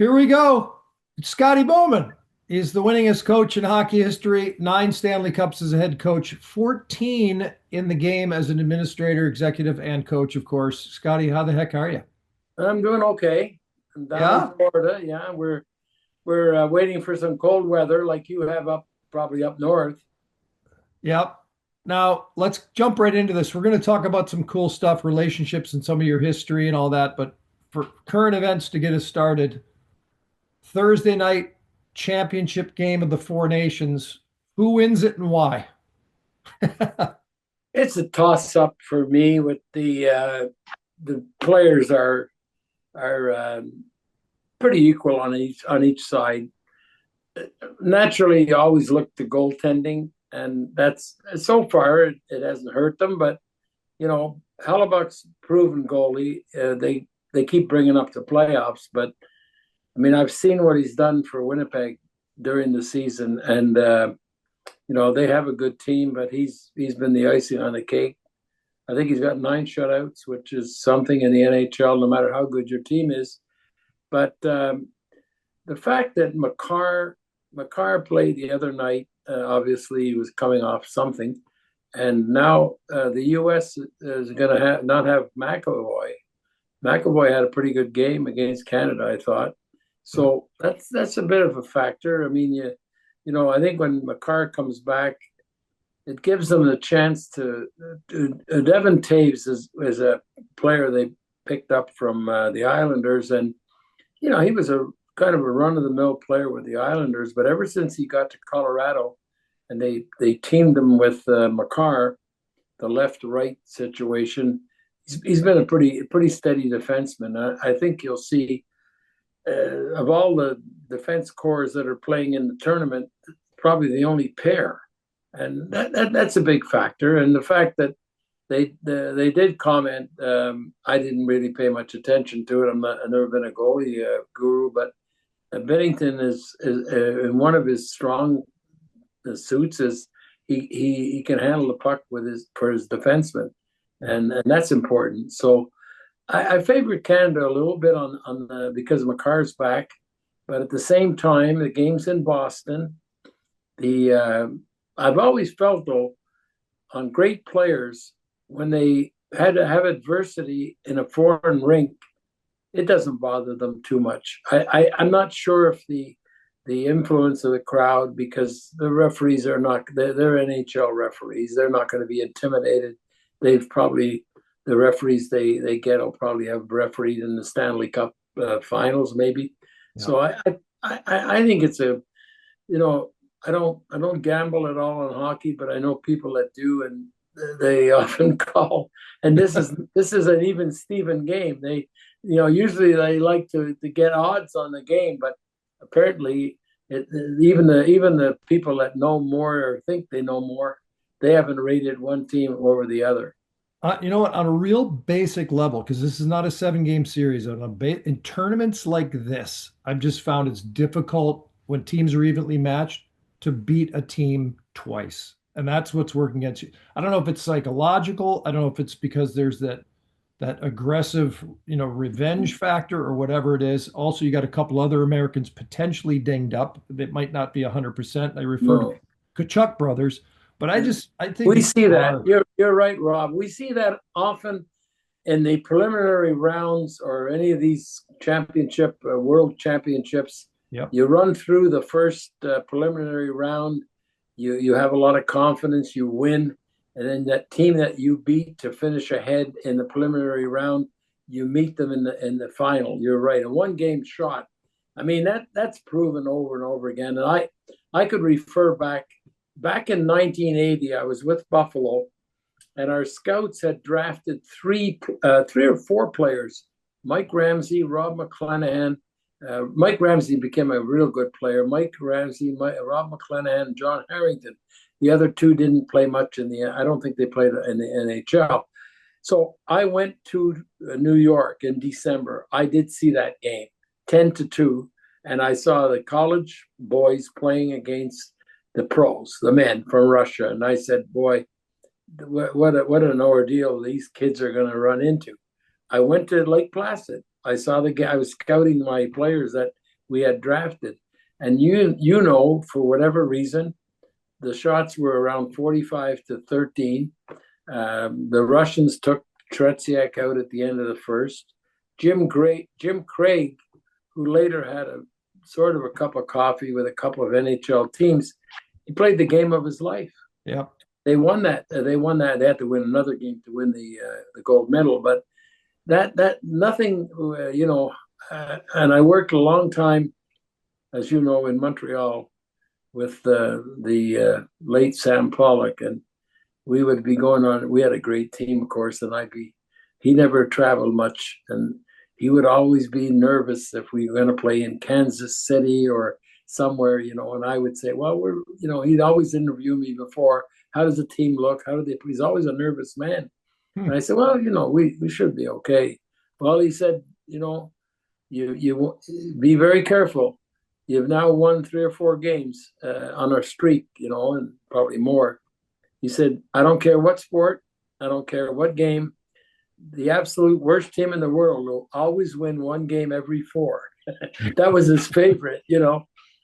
Here we go. Scotty Bowman is the winningest coach in hockey history. 9 Stanley Cups as a head coach, 14 in the game as an administrator, executive, and coach, of course. Scotty, how the heck are you? I'm doing okay. I'm down in Yeah? Florida. Yeah, we're waiting for some cold weather like you have probably up north. Yep. Now, let's jump right into this. We're going to talk about some cool stuff, relationships, and some of your history and all that. But for current events to get us started, Thursday night championship game of the Four Nations. Who wins it and why? It's a toss up for me with the players are pretty equal on each side. Naturally, you always look to goaltending, and that's so far it hasn't hurt them. But Hellebuck's proven goalie. They keep bringing up the playoffs, but I mean, I've seen what he's done for Winnipeg during the season, and they have a good team, but he's been the icing on the cake. I think he's got 9 shutouts, which is something in the NHL, no matter how good your team is. But the fact that Makar played the other night, obviously he was coming off something, and now the U.S. is going to not have McAvoy. McAvoy had a pretty good game against Canada, I thought. So that's a bit of a factor. I mean, I think when Makar comes back, it gives them the chance to. Devin Taves is a player they picked up from the Islanders, and he was a kind of a run of the mill player with the Islanders. But ever since he got to Colorado, and they teamed him with Makar, the left right situation, he's been a pretty steady defenseman. I think you'll see of all the defense corps that are playing in the tournament, probably the only pair, and that's a big factor. And the fact that they did comment, I didn't really pay much attention to it. I've never been a goalie guru, but Bennington is in one of his strong suits is he can handle the puck for his defenseman, and that's important. So I favored Canada a little bit on because Makar's back, but at the same time, the game's in Boston. I've always felt though on great players when they had to have adversity in a foreign rink, it doesn't bother them too much. I'm not sure if the influence of the crowd, because the referees are not they're NHL referees, they're not going to be intimidated. They've probably the referees they get will probably have refereed in the Stanley Cup finals, maybe. Yeah. So I think it's I don't gamble at all on hockey, but I know people that do, and they often call. And this is an even Steven game. They usually they like to get odds on the game, but apparently even the people that know more or think they know more, they haven't rated one team over the other. You know what? On a real basic level, because this is not a 7 game series, in tournaments like this, I've just found it's difficult when teams are evenly matched to beat a team twice. And that's what's working against you. I don't know if it's psychological. I don't know if it's because there's that aggressive, revenge factor or whatever it is. Also, you got a couple other Americans potentially dinged up. It might not be 100%. I refer to No. Kachuk brothers, but I think We it's see that. hard. You're right, Rob. We see that often in the preliminary rounds or any of these world championships. Yep. You run through the first preliminary round, you have a lot of confidence, you win, and then that team that you beat to finish ahead in the preliminary round, you meet them in the final. You're right, a 1 game shot. I mean that's proven over and over again. And I could refer back in 1980. I was with Buffalo, and our scouts had drafted three or four players: Mike Ramsey, Rob McClanahan. Mike Ramsey became a real good player. Mike Ramsey, Rob McClanahan, and John Harrington. The other two didn't play much I don't think they played in the NHL. So I went to New York in December. I did see that game, 10-2, and I saw the college boys playing against the pros, the men from Russia. And I said, boy, what an ordeal these kids are going to run into. I went to Lake Placid. I saw the guy. I was scouting my players that we had drafted. And you know, for whatever reason, the shots were around 45-13. The Russians took Tretiak out at the end of the first. Jim Craig, who later had a sort of a cup of coffee with a couple of NHL teams, he played the game of his life. Yeah. They won that. They won that. They had to win another game to win the gold medal. But that nothing, and I worked a long time, as you know, in Montreal with the late Sam Pollock, and we would be going on. We had a great team, of course, and he never traveled much, and he would always be nervous if we were going to play in Kansas City or somewhere, and I would say, well, he'd always interview me before. How does the team look? How do they play? He's always a nervous man. And I said, well, we should be okay. Well, he said, you be very careful. You've now won 3 or 4 games on our streak, and probably more. He said, I don't care what sport, I don't care what game. The absolute worst team in the world will always win 1 game every 4. That was his favorite,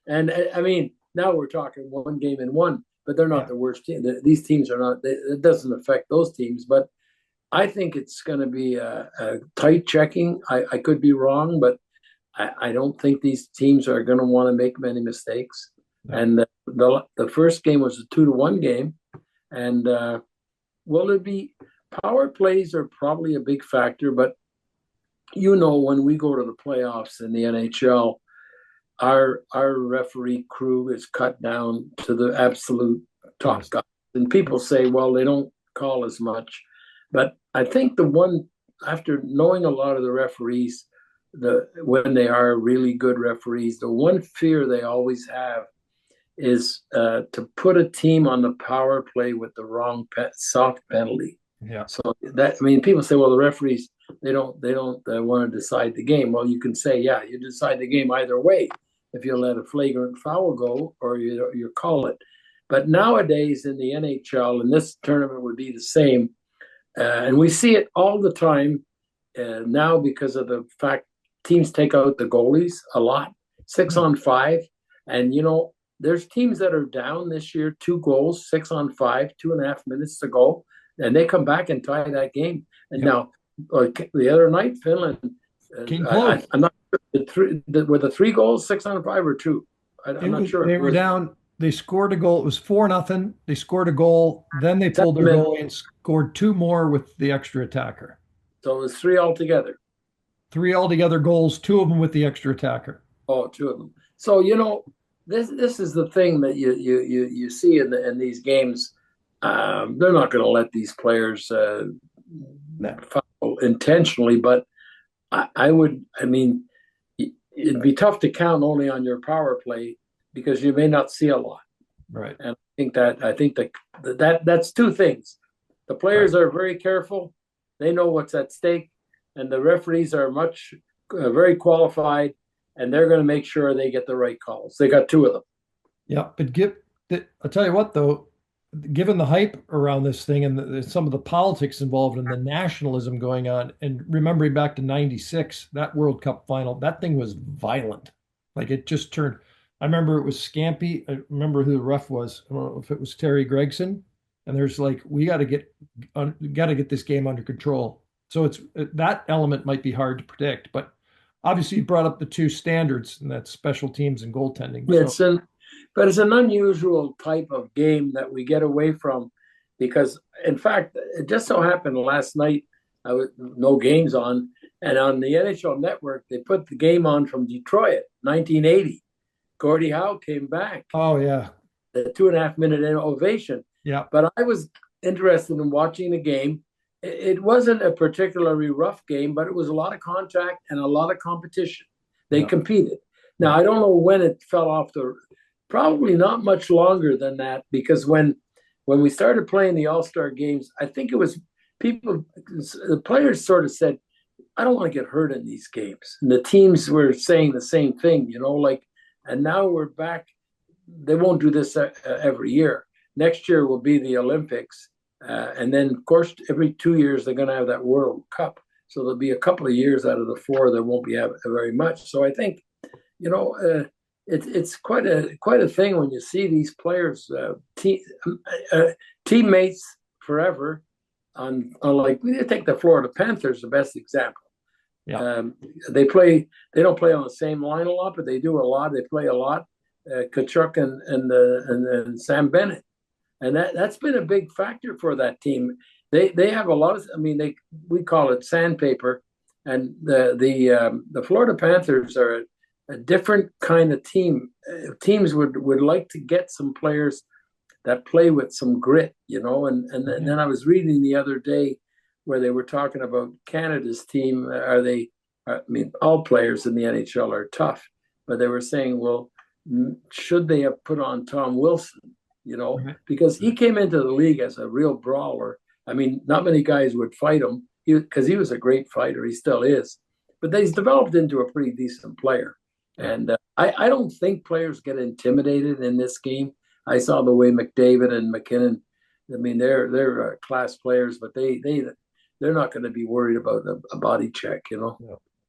And I mean, now we're talking 1 game in 1, but they're not the worst team. These teams are not. It doesn't affect those teams, but I think it's going to be a tight checking. I could be wrong, but I don't think these teams are going to want to make many mistakes. No. And the first game was a 2-1 game, and will it be? Power plays are probably a big factor, but when we go to the playoffs in the NHL, our referee crew is cut down to the absolute top guys. And people say, well, they don't call as much. But I think after knowing a lot of the referees, when they are really good referees, the one fear they always have is to put a team on the power play with the wrong soft penalty. Yeah. So people say, well, the referees, they don't want to decide the game. Well, you can say, yeah, you decide the game either way if you let a flagrant foul go or you call it. But nowadays in the NHL, and this tournament would be the same, and we see it all the time now because of the fact teams take out the goalies a lot, 6-on-5, and there's teams that are down this year, 2 goals, 6-on-5, 2.5 minutes to go. And they come back and tie that game. And now, the other night, Finland, I'm not sure, were the 3 goals 6-on-5 or 2? I'm not sure. They were down. They scored a goal. It was 4-0. They scored a goal. Then they pulled their goal and scored 2 more with the extra attacker. So it was 3 altogether. 3 altogether goals, 2 of them with the extra attacker. Oh, 2 of them. So this is the thing that you see in these games. They're not going to let these players foul intentionally, but it'd be tough to count only on your power play because you may not see a lot. Right. And I think that's 2 things. The players are very careful. They know what's at stake, and the referees are very qualified, and they're going to make sure they get the right calls. They got 2 of them. Yeah, but I'll tell you what, though, given the hype around this thing and some of the politics involved and the nationalism going on, and remembering back to '96, that World Cup final, that thing was violent. Like it just turned. I remember it was Scampy. I remember who the ref was. I don't know if it was Terry Gregson. And there's like, we got to get this game under control. So that element might be hard to predict, but obviously you brought up the 2 standards, and that's special teams and goaltending. Yeah, but it's an unusual type of game that we get away from because, in fact, it just so happened last night, no games on, and on the NHL Network, they put the game on from Detroit, 1980. Gordie Howe came back. Oh, yeah. The 2.5-minute ovation. Yeah. But I was interested in watching the game. It wasn't a particularly rough game, but it was a lot of contact and a lot of competition. They competed. Now, I don't know when it fell off probably not much longer than that, because when we started playing the All-Star games, I think it was the players sort of said, I don't want to get hurt in these games. And the teams were saying the same thing, and now we're back. They won't do this every year. Next year will be the Olympics. And then, of course, every 2 years, they're going to have that World Cup. So there'll be a couple of years out of the 4 that won't be very much. So I think it's quite a thing when you see these players, uh, teammates forever. On like we take the Florida Panthers, the best example. Yeah. They play. They don't play on the same line a lot, but they do a lot. They play a lot. Kachuk and Sam Bennett, and that's been a big factor for that team. They have a lot of. I mean, we call it sandpaper, and the Florida Panthers are a different kind of team. Teams would like to get some players that play with some grit, and then I was reading the other day where they were talking about Canada's team. I mean, all players in the NHL are tough, but they were saying, well, should they have put on Tom Wilson? Because he came into the league as a real brawler. I mean, not many guys would fight him because he was a great fighter. He still is, but he's developed into a pretty decent player. And I don't think players get intimidated in this game. I saw the way McDavid and McKinnon. I mean, they're class players, but they're not going to be worried about a body check. Yeah.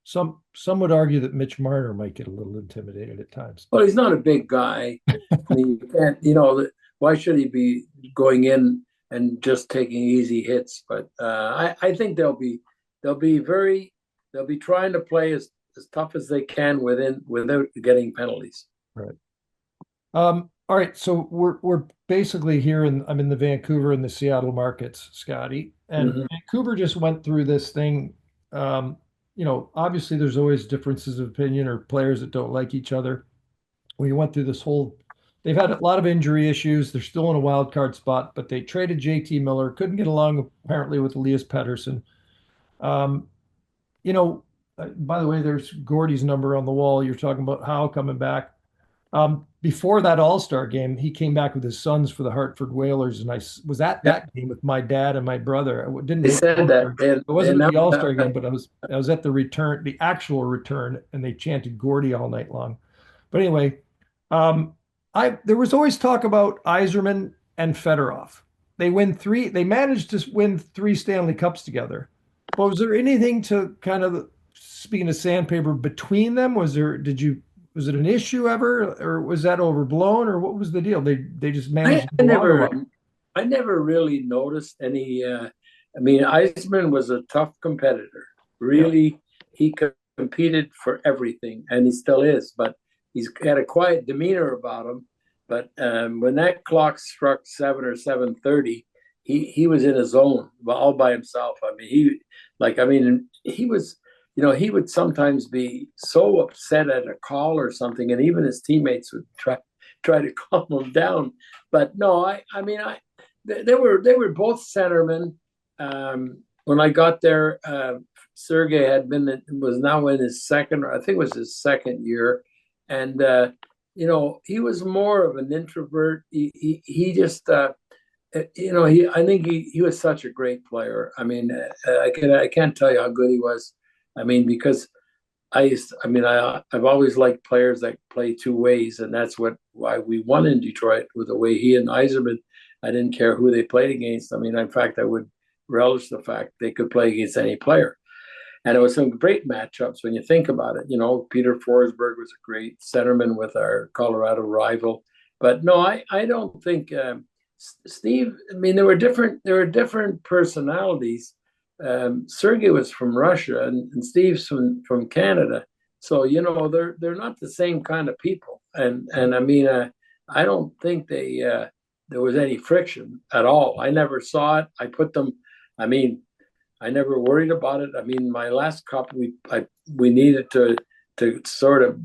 Some would argue that Mitch Marner might get a little intimidated at times. Well, he's not a big guy. I mean, you can't. Why should he be going in and just taking easy hits? But I think they'll be trying to play as tough as they can without getting penalties. Right. All right, so we're basically here I'm in the Vancouver and the Seattle markets, Scotty. And Vancouver just went through this thing. Obviously there's always differences of opinion or players that don't like each other. We went through they've had a lot of injury issues. They're still in a wild card spot, but they traded JT Miller, couldn't get along apparently with Elias Pettersson. By the way, there's Gordy's number on the wall. You're talking about Howe coming back. Before that All-Star game, he came back with his sons for the Hartford Whalers, and I was at that game with my dad and my brother. I didn't. They said that I wasn't at the All-Star game, but I was at the actual return, and they chanted Gordy all night long. But anyway, there was always talk about Yzerman and Fedorov. They managed to win 3 Stanley Cups together. But was there anything to kind of, speaking of sandpaper, between them? Was it an issue ever, or was that overblown, or what was the deal? They just managed. I never really noticed any. I mean, Yzerman was a tough competitor. Really, he competed for everything, and he still is. But he's got a quiet demeanor about him. But when that clock struck 7 or 7:30, he was in his zone, all by himself. I mean, he was. He would sometimes be so upset at a call or something, and even his teammates would try to calm him down. But no, they were both centermen. When I got there, Sergei was now in his second, or I think it was his second year, and he was more of an introvert. He just. I think he was such a great player. I mean, I can't tell you how good he was. I mean, because I've always liked players that play 2 ways, and that's why we won in Detroit with the way he and Yzerman. I didn't care who they played against. I mean, in fact, I would relish the fact they could play against any player. And it was some great matchups when you think about it. Peter Forsberg was a great centerman with our Colorado rival. But no, I don't think Steve. I mean, there were different personalities. Sergei was from Russia and Steve's from Canada, so they're not the same kind of people. And I mean, I don't think there was any friction at all. I never saw it. I put them. I mean, I never worried about it. I mean, my last cup, we needed to sort of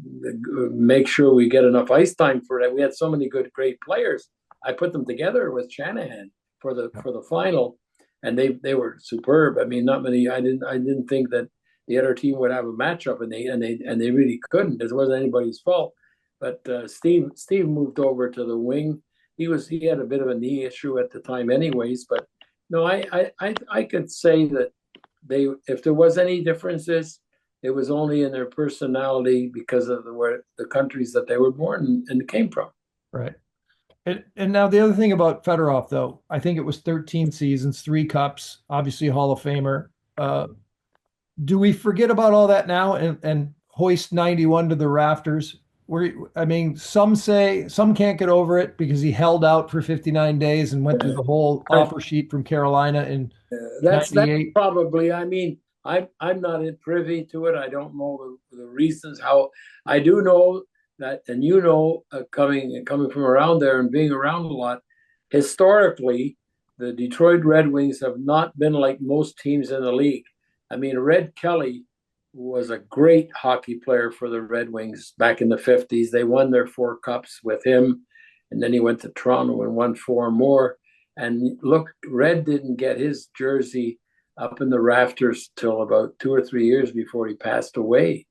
make sure we get enough ice time for it. We had so many great players. I put them together with Shanahan for the final. And they were superb. I mean, not many. I didn't think that the other team would have a matchup, and they really couldn't. It wasn't anybody's fault. But Steve moved over to the wing. He had a bit of a knee issue at the time, anyways. But no, I could say that if there was any differences, it was only in their personality because of the countries that they were born and came from. Right. And now the other thing about Fedorov, though, I think it was 13 seasons, 3 cups, obviously a Hall of Famer. Do we forget about all that now? And hoist 91 to the rafters. Where I mean, some can't get over it because he held out for 59 days and went through Uh, the whole I, offer sheet from Carolina in that's 98. probably. I mean, I'm not privy to it. I don't know the reasons how. I do know that, and coming from around there and being around a lot, historically, the Detroit Red Wings have not been like most teams in the league. I mean, Red Kelly was a great hockey player for the Red Wings back in the 50s. They won their 4 cups with him, and then he went to Toronto and won 4 more. And look, Red didn't get his jersey up in the rafters till about 2 or 3 years before he passed away.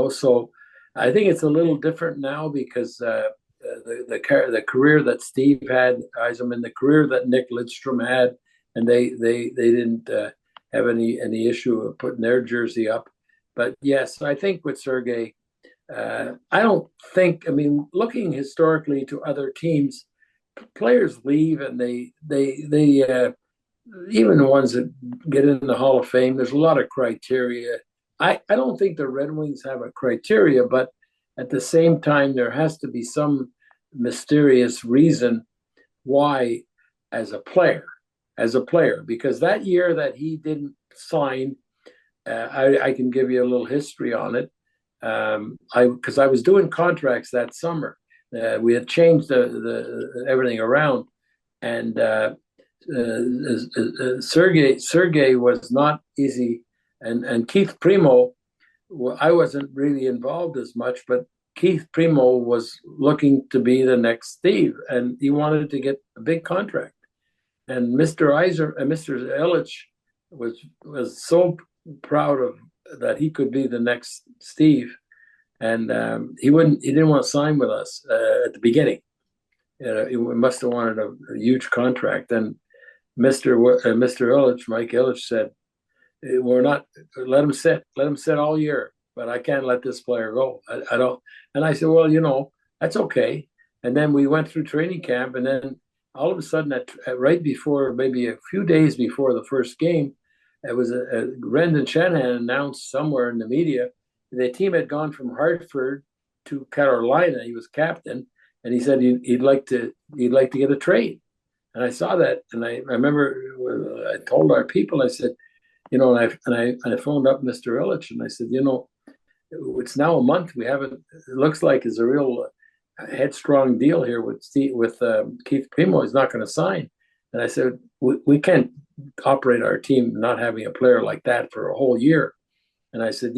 So I think it's a little different now because the career that Steve had, Eisenman, the career that Nick Lidstrom had, and they didn't have any issue of putting their jersey up. But yes, I think with Sergei, I don't think. I mean, looking historically to other teams, players leave and they even the ones that get in the Hall of Fame. There's a lot of criteria. I don't think the Red Wings have a criteria, but at the same time, there has to be some mysterious reason why, as a player, because that year that he didn't sign, I can give you a little history on it. Because I was doing contracts that summer. We had changed everything around, and Sergei was not easy, and Keith Primo. I wasn't really involved as much, but Keith Primo was looking to be the next Steve, and he wanted to get a big contract. And Mr. Illich was so proud of that he could be the next Steve, and he didn't want to sign with us at the beginning. He must have wanted a huge contract. And Mr. Illich, Mike Illich, said, "We're not let him sit all year, but I can't let this player go. I don't." And I said, "Well, that's okay." And then we went through training camp, and then all of a sudden, right before, maybe a few days before the first game, it was Brendan Shanahan announced somewhere in the media the team had gone from Hartford to Carolina. He was captain, and he said he'd like to get a trade. And I saw that, and I remember I told our people, I said, and I phoned up Mr. Illich, and I said, it's now a month. We haven't. It looks like it's a real headstrong deal here with Keith Primo. He's not going to sign. And I said, we can't operate our team not having a player like that for a whole year. And I said,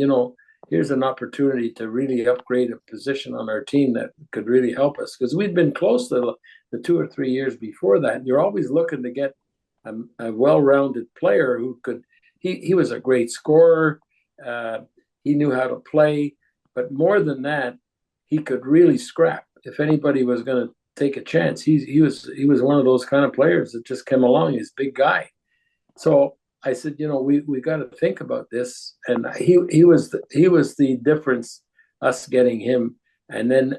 here's an opportunity to really upgrade a position on our team that could really help us, because we'd been close to the 2 or 3 years before that. You're always looking to get a well-rounded player who could. He was a great scorer. He knew how to play, but more than that, he could really scrap. If anybody was going to take a chance, he was one of those kind of players that just came along. He's a big guy. So I said, we got to think about this, and he was the difference, us getting him, and then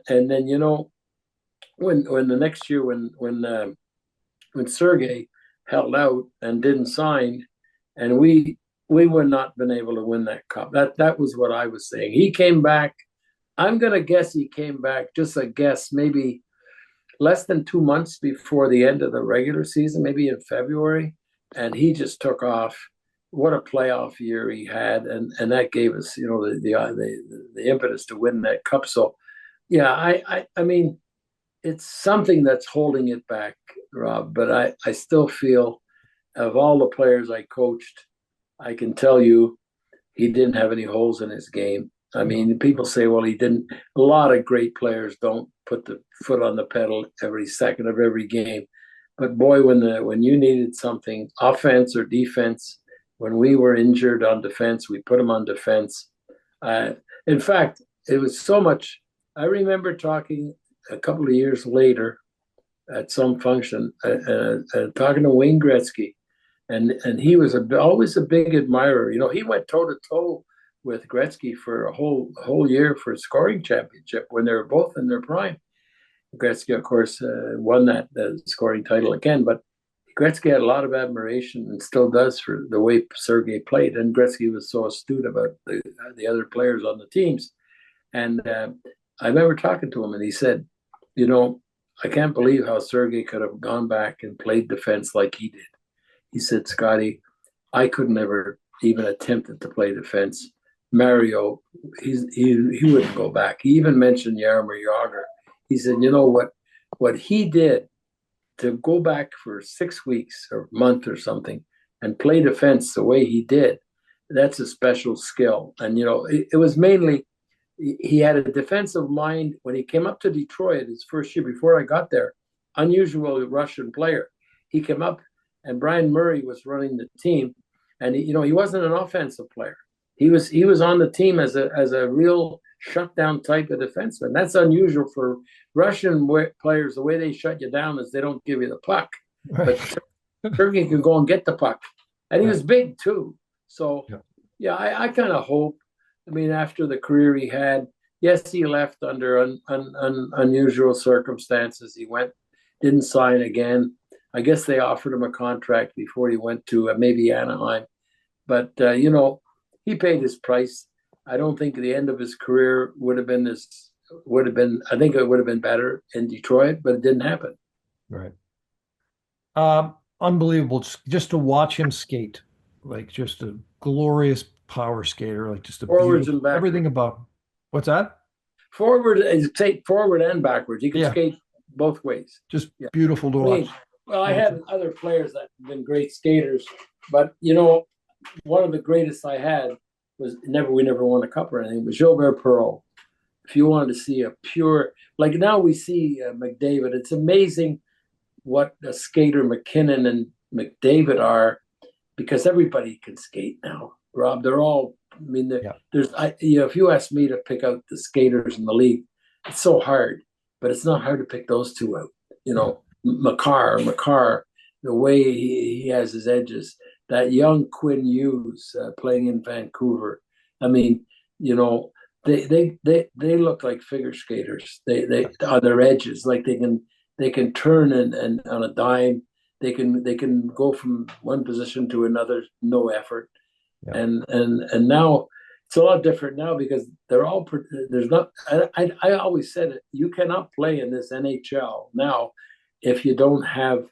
when the next year when Sergei held out and didn't sign, and we would not been able to win that cup. That was what I was saying. He came back. I'm gonna guess he came back. Just a guess, maybe less than 2 months before the end of the regular season, maybe in February, and he just took off. What a playoff year he had, and that gave us, the impetus to win that cup. So, yeah, I mean, it's something that's holding it back, Rob. But I still feel, of all the players I coached, I can tell you, he didn't have any holes in his game. I mean, people say, well, he didn't. A lot of great players don't put the foot on the pedal every second of every game. But boy, when you needed something, offense or defense, when we were injured on defense, we put him on defense. In fact, it was so much. I remember talking a couple of years later at some function, talking to Wayne Gretzky, and he was always a big admirer. He went toe to toe with Gretzky for a whole year for a scoring championship when they were both in their prime. Gretzky, of course, won that scoring title again, but Gretzky had a lot of admiration and still does for the way Sergei played. And Gretzky was so astute about the other players on the teams. And I remember talking to him, and he said, "You know, I can't believe how Sergei could have gone back and played defense like he did." He said, "Scotty, I could never even attempted to play defense. Mario, he wouldn't go back. He even mentioned Yarmer Yager. He said, you know what he did to go back for 6 weeks or a month or something and play defense the way he did, that's a special skill. And it was mainly he had a defensive mind when he came up to Detroit his first year before I got there. Unusual Russian player. He came up and Brian Murray was running the team, and he wasn't an offensive player. He was on the team as a real shutdown type of defenseman. That's unusual for Russian players. The way they shut you down is they don't give you the puck, Right. but Sergei can go and get the puck, and he Yeah. was big too. So Yeah. yeah, I kind of hope. I mean, after the career he had, yes, he left under unusual circumstances. He went, didn't sign again. I guess they offered him a contract before he went to maybe Anaheim, but he paid his price. I don't think the end of his career would have been as would have been. I think it would have been better in Detroit, but it didn't happen. Right. Unbelievable. Just to watch him skate, like just a glorious power skater, like just a Forwards beautiful and backwards. everything about him. What's that? Forward is take forward and backwards. He could Yeah, skate both ways. just Yeah. beautiful to I mean, watch. well, I Beautiful. had other players that have been great skaters, but one of the greatest I had was we never won a cup or anything. Was Gilbert Perreault. If you wanted to see a pure, like now we see McDavid. It's amazing what a skater McKinnon and McDavid are because everybody can skate now. Rob, they're all. I mean, Yeah. if you ask me to pick out the skaters in the league, it's so hard, but it's not hard to pick those two out. Yeah. Makar, the way he has his edges. That young Quinn Hughes playing in Vancouver. I mean, you know, they look like figure skaters. They on their edges, like they can turn and on a dime. They can go from one position to another, no effort. Yeah. And now it's a lot different now because they're all there's not. I always said it. You cannot play in this NHL now if you don't have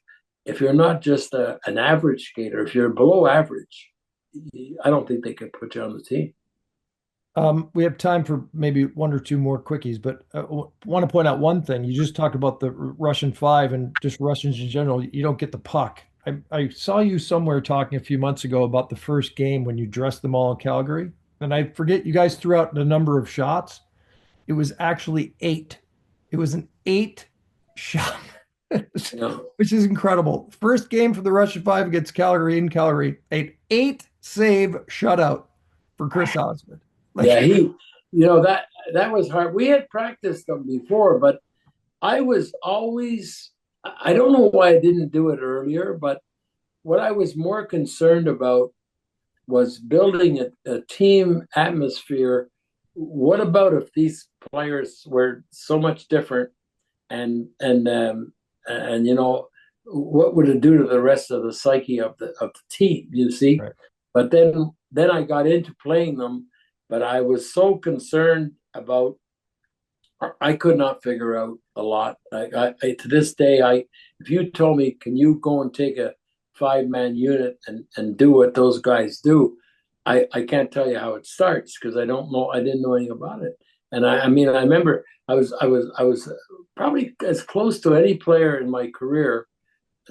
if you're not just an average skater. If you're below average, I don't think they can put you on the team. We have time for maybe one or two more quickies, but want to point out one thing. You just talked about the Russian five and just Russians in general. You don't get the puck. I saw you somewhere talking a few months ago about the first game when you dressed them all in Calgary. And I forget you guys threw out the number of shots. It was actually eight. It was an eight shot, You know? which is incredible. First game for the Russian five against Calgary in Calgary. An eight save shutout for Chris Osmond. Yeah, Like, that was hard. We had practiced them before, but I was always. I don't know why I didn't do it earlier, but what I was more concerned about was building a team atmosphere. What about if these players were so much different, and what would it do to the rest of the psyche of the team? You see, right. but then I got into playing them, but I was so concerned about. I could not figure out a lot. To this day, if you told me, can you go and take a 5-man unit and do what those guys do, I can't tell you how it starts because I don't know. I didn't know anything about it. And I mean, I remember I was probably as close to any player in my career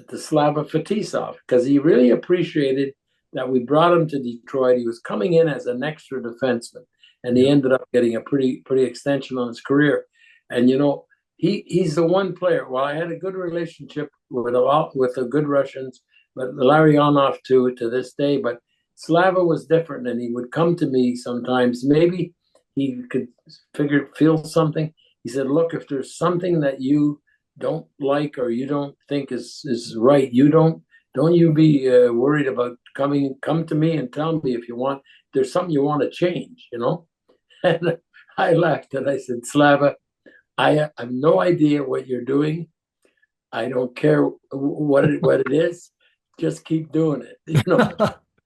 to Slava Fetisov because he really appreciated that we brought him to Detroit. He was coming in as an extra defenseman, and he Yeah. ended up getting a pretty extension on his career. And he's the one player. Well, I had a good relationship with the good Russians, but Larionov to this day. But Slava was different, and he would come to me sometimes. Maybe he could feel something. He said, "Look, if there's something that you don't like or you don't think is right, don't you be worried about come to me and tell me if you want there's something you want to change." And I laughed and I said, Slava, I have no idea what you're doing. I don't care what it is. Just keep doing it.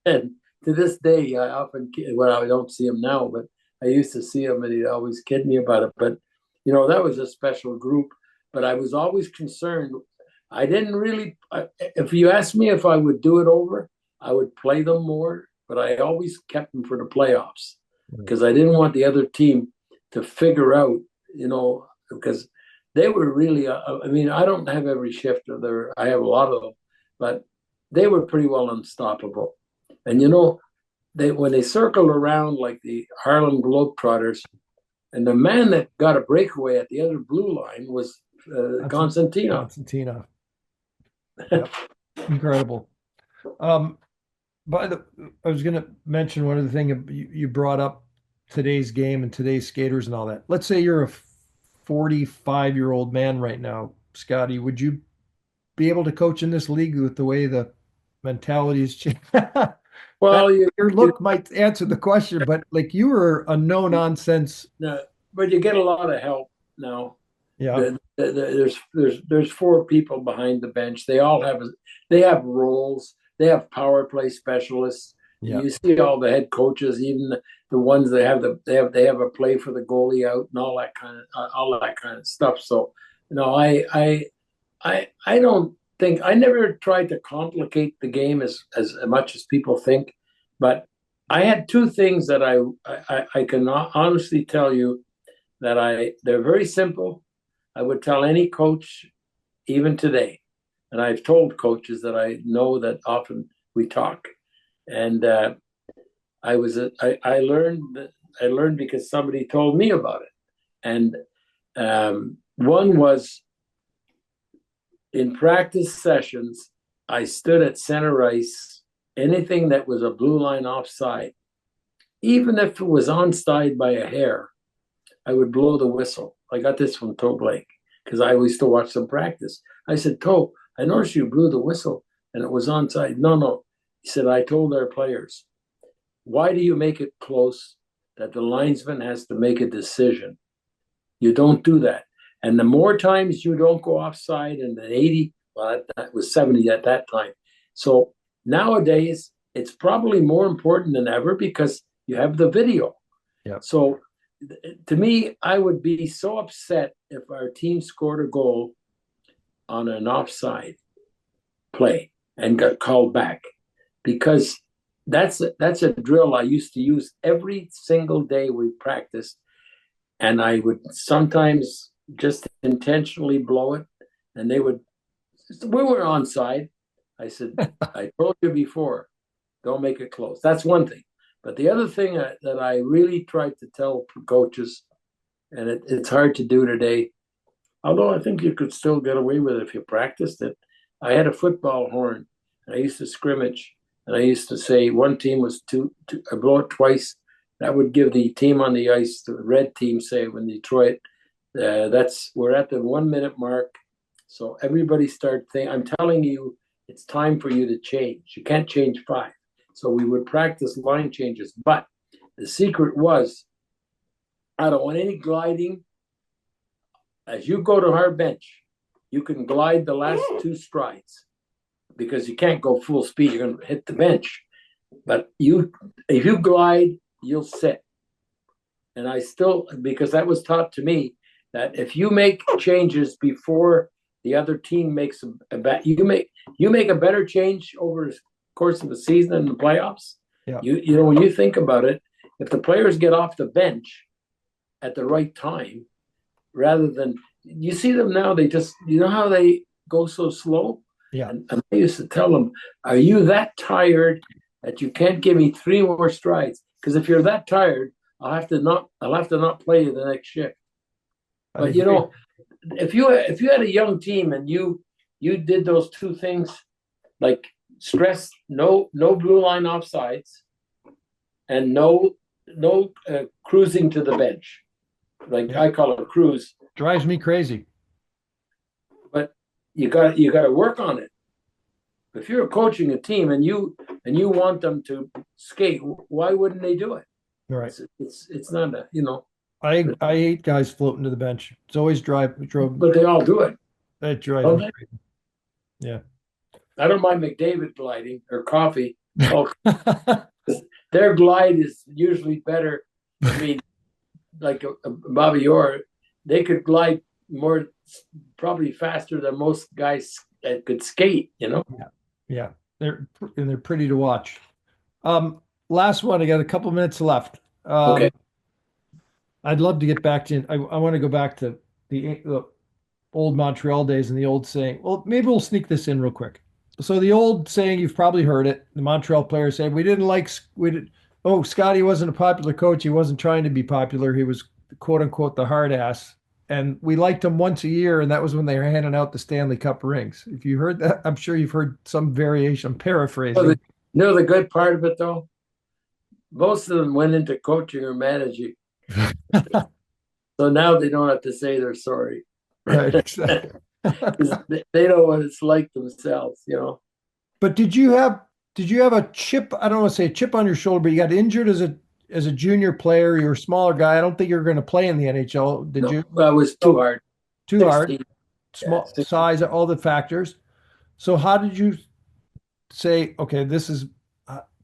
And to this day, I often, well, I don't see him now, but I used to see him and he'd always kid me about it. But, that was a special group. But I was always concerned. I didn't really, if you asked me if I would do it over, I would play them more, but I always kept them for the playoffs because I didn't want the other team to figure out, because they were really, I mean, I don't have every shift of there, I have a lot of them, but they were pretty well unstoppable. And, when they circled around like the Harlem Globetrotters, and the man that got a breakaway at the other blue line was Constantino. Constantino. Yep. Incredible. I was going to mention one other thing. You brought up today's game and today's skaters and all that. Let's say you're a 45-year-old man right now, Scotty. Would you be able to coach in this league with the way the mentality is changed? Well, your look might answer the question, but like you were a no nonsense. No, but you get a lot of help now. Yeah. There's four people behind the bench. They have roles. They have power play specialists. Yeah. You see all the head coaches, even the ones they have a play for the goalie out and all that kind of stuff. So, I don't think I never tried to complicate the game as much as people think, but I had two things that I can honestly tell you that they're very simple. I would tell any coach, even today, and I've told coaches that I know that often we talk, and I learned because somebody told me about it, and one was in practice sessions. I stood at center ice. Anything that was a blue line offside, even if it was onside by a hair, I would blow the whistle. I got this from Toe Blake because I used to watch them practice. I said, Toe, I noticed you blew the whistle and it was onside. No. He said, I told our players, why do you make it close that the linesman has to make a decision? You don't do that. And the more times you don't go offside, and the 80, well, that was 70 at that time. So nowadays, it's probably more important than ever because you have the video. Yeah. So to me, I would be so upset if our team scored a goal on an offside play and got called back, because that's a drill I used to use every single day we practiced, and I would sometimes just intentionally blow it, and we were onside. I said, I told you before, don't make it close. That's one thing. But the other thing that I really tried to tell coaches, and it's hard to do today, although I think you could still get away with it if you practiced it. I had a football horn, and I used to scrimmage, and I used to say one team was I blow it twice. That would give the team on the ice, the red team, say when Detroit, we're at the 1 minute mark. So everybody start thinking, I'm telling you, it's time for you to change. You can't change 5. So we would practice line changes. But the secret was, I don't want any gliding. As you go to our bench, you can glide the last 2 strides because you can't go full speed. You're going to hit the bench. But if you glide, you'll sit. And I still, because that was taught to me, that if you make changes before the other team makes you make a better change over the course of the season and the playoffs. Yeah. When you think about it, if the players get off the bench at the right time, rather than you see them now, they just how they go so slow. Yeah. And I used to tell them, are you that tired that you can't give me 3 more strides? Because if you're that tired, I'll have to not play you the next shift. But if you had a young team and you did those 2 things, like stress no blue line offsides and no cruising to the bench, like I call it cruise, drives me crazy. But you got to work on it. If you're coaching a team and you want them to skate, why wouldn't they do it? Right. It's not a, I hate guys floating to the bench. It's always drove. But they all do it. That drives me crazy. Yeah. I don't mind McDavid gliding or Coffee. Their glide is usually better. I mean, like Bobby Orr, they could glide more, probably faster than most guys that could skate. Yeah. Yeah. They're pretty to watch. Um, Last one. I got a couple minutes left. Okay. I'd love to get back to. I want to go back to the old Montreal days and the old saying. Well, maybe we'll sneak this in real quick. So the old saying, you've probably heard it. The Montreal players say, "We didn't like we did." Oh, Scotty wasn't a popular coach. He wasn't trying to be popular. He was quote unquote the hard ass. And we liked him once a year, and that was when they were handing out the Stanley Cup rings. If you heard that, I'm sure you've heard some variation. I'm So paraphrasing. the good part of it though, most of them went into coaching or managing, so now they don't have to say they're sorry. Right, exactly. Because they know what it's like themselves. But did you have a chip? I don't want to say a chip on your shoulder, but you got injured as a junior player. You're a smaller guy. I don't think you're going to play in the NHL. Did No, you? that was too Oh, hard. too hard. 16, yeah, Small 16. size, all the factors. So how did you say, okay, this is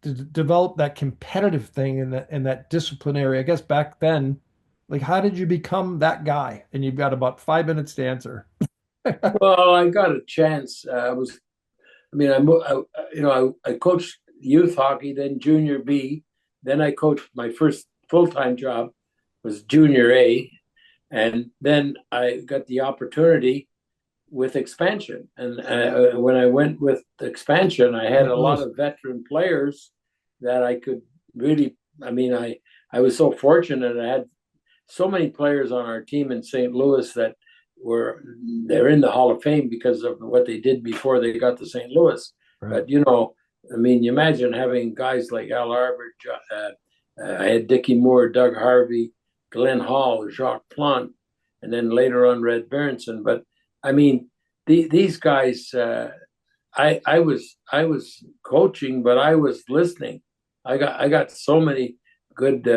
to develop that competitive thing and that disciplinary? I guess back then, like how did you become that guy? And you've got about 5 minutes to answer. Well, I got a chance. I mean, I coached youth hockey, then junior B, then I coached my first full time job was junior A, and then I got the opportunity with expansion. And when I went with expansion, I had St. a lot Louis. of veteran players that I could really. I mean, I was so fortunate. I had so many players on our team in St. Louis that they're in the Hall of Fame because of what they did before they got to St. Louis. Right. But I mean, you imagine having guys like Al Arbor, I had Dickie Moore, Doug Harvey, Glenn Hall, Jacques Plante, and then later on Red Berenson. But I mean, these guys, I was coaching, but I was listening. I got so many good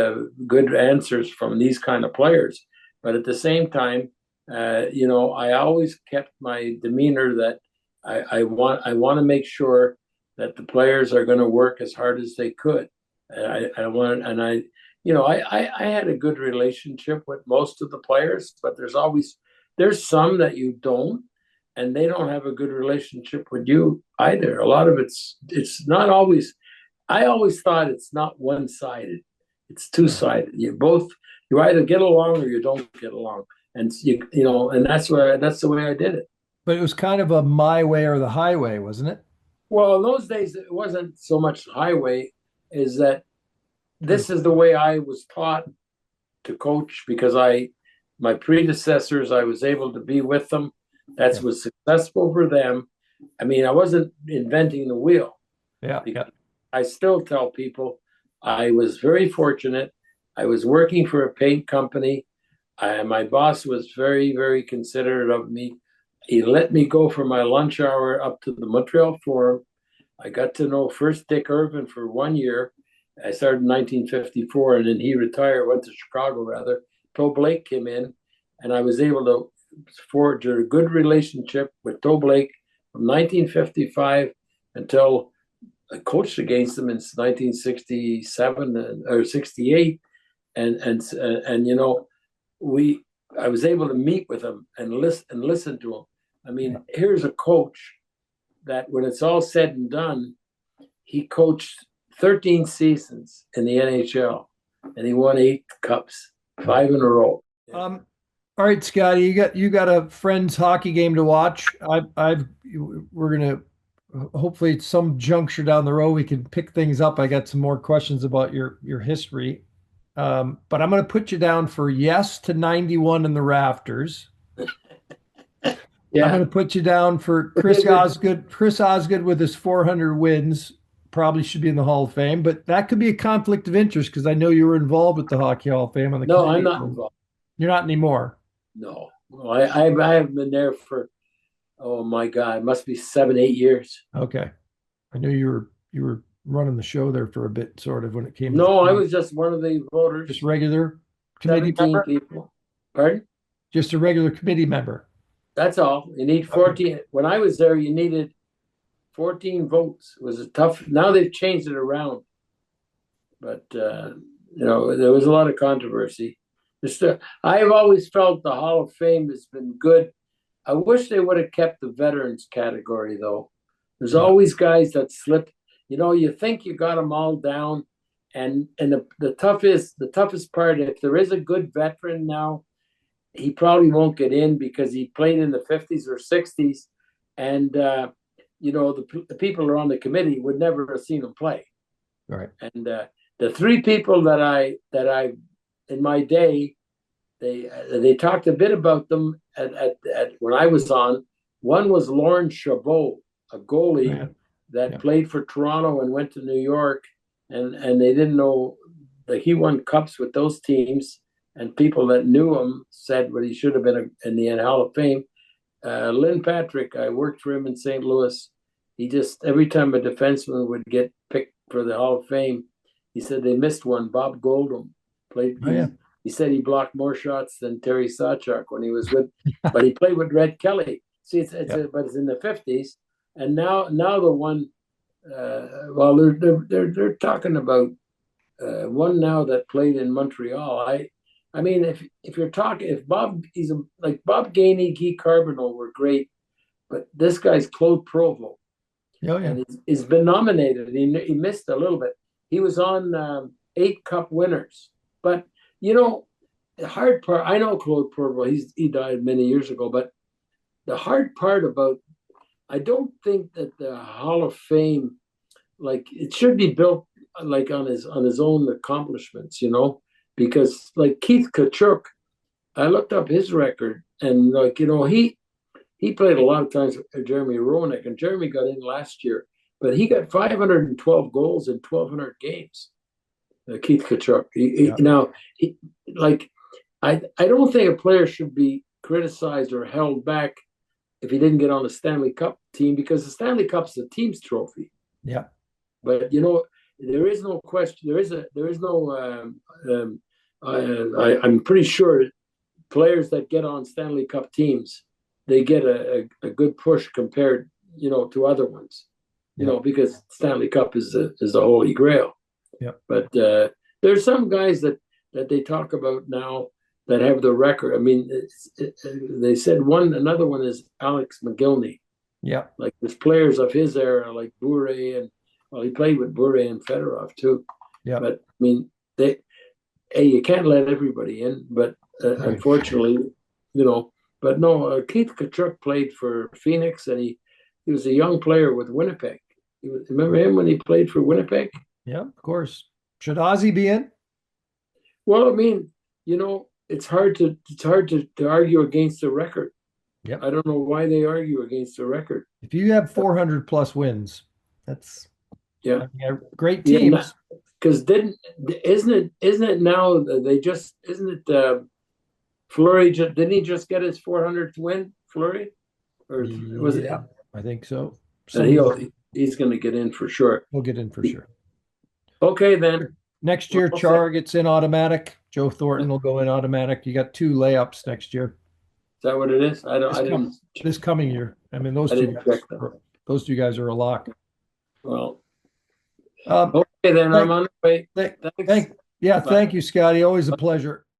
answers from these kind of players. But at the same time, I always kept my demeanor that I want to make sure that the players are going to work as hard as they could. And I want and I had a good relationship with most of the players, but there's some that you don't, and they don't have a good relationship with you either. A lot of it's not always. I always thought it's not one sided; it's two sided. You either get along or you don't get along, and and that's the way I did it. But it was kind of a my way or the highway, wasn't it? Well, in those days, it wasn't so much highway, is that Or this is the way I was taught to coach because my predecessors, I was able to be with them. That yeah, was successful for them. I mean, I wasn't inventing the wheel. yeah, yeah. I still tell people I was very fortunate. I was working for a paint company. My boss was very, very considerate of me. He let me go for my lunch hour up to the Montreal Forum. I got to know first Dick Irvin for 1 year. I started in 1954, and then he retired, went to Chicago rather. Toe Blake came in, and I was able to forge a good relationship with Toe Blake from 1955 until I coached against him in 1967 or 68, and we I was able to meet with him and listen to him. I Yeah. mean, here's a coach that when it's all said and done, he coached 13 seasons in the NHL and he won 8 cups, Right. 5 in a row. Yeah. All right, Scotty, you got a friend's hockey game to watch. We're gonna hopefully at some juncture down the road we can pick things up. I got some more questions about your history. But I'm gonna put you down for yes to 91 in the rafters. I'm Yeah. going to put you down for Chris Osgood. Chris Osgood with his 400 wins probably should be in the Hall of Fame, but that could be a conflict of interest because I know you were involved with the Hockey Hall of Fame on the No, I'm committee. not involved. You're not anymore. No. No, I have been there for, oh my God, it must be 7, 8 years. Okay. I knew you were running the show there for a bit, sort of when it came to the No, I committee. was just one of the Just voters, regular committee 17 member, people. Pardon? just a regular committee member. That's all. You need Okay. 14. When I was there, you needed 14 votes. It was a tough. Now they've changed it around, but there was a lot of controversy. I've always felt the Hall of Fame has been good. I wish they would have kept the veterans category though. There's Yeah. always guys that slip. You think you got them all down, and the toughest part. If there is a good veteran now, he probably won't get in because he played in the 50s or 60s, and the people who are on the committee would never have seen him play. Right. And the three people that I in my day they talked a bit about them at when I was on. One was Lauren Chabot, a goalie that played for Toronto and went to New York, and they didn't know that he won cups with those teams, and people that knew him said what he should have been in the Hall of Fame. Lynn Patrick, I worked for him in St. Louis. He just every time a defenseman would get picked for the Hall of Fame, he said they missed one. Bob Goldham played. Oh, yeah. He said he blocked more shots than Terry Sawchuk when he was with, but he played with Red Kelly. See, but it's in the 50s, and now the one. Well, they're talking about one now that played in Montreal. I mean, if you're talking, if Bob, like Bob Gainey, Guy Carbonneau were great, but this guy's Claude Provo. Oh, yeah. And he's been nominated. He missed a little bit. He was on 8 Cup winners, but the hard part. I know Claude Provo. He died many years ago, but the hard part about I don't think that the Hall of Fame, like it should be built like on his own accomplishments, because like Keith Tkachuk, I looked up his record, and he played a lot of times with Jeremy Roenick, and Jeremy got in last year, but he got 512 goals in 1,200 games. Keith Tkachuk. Now, I don't think a player should be criticized or held back if he didn't get on a Stanley Cup team, because the Stanley Cup's a team's trophy. Yeah. But there is no question. There is no. I'm pretty sure players that get on Stanley Cup teams, they get a good push compared, to other ones. Because Stanley Cup is the holy grail. Yeah. But there's some guys that they talk about now that have the record. I mean, they said another one is Alex McGillney. Yeah. Like there's players of his era, like Bure, and he played with Bure and Fedorov too. Yeah. But I mean, you can't let everybody in. But unfortunately, But no, Keith Tkachuk played for Phoenix, and he was a young player with Winnipeg. Remember him when he played for Winnipeg? Yeah, of course. Should Ozzy be in? Well, I mean, it's hard to argue against the record. Yep. I don't know why they argue against the record. If you have 400 plus wins, that's a great teams. Because isn't it now they just isn't it Fleury? Didn't he just get his 400th win, Fleury? Or was it? Yeah, I think so. He's going to get in for sure. He'll get in for sure. Okay, then. Next year, Char gets in automatic. Joe Thornton will go in automatic. You got 2 layups next year. Is that what it is? I didn't. This coming year. I mean, those two guys are a lock. Well, okay, then I'm on the way. Thank you, Scotty. Always a pleasure.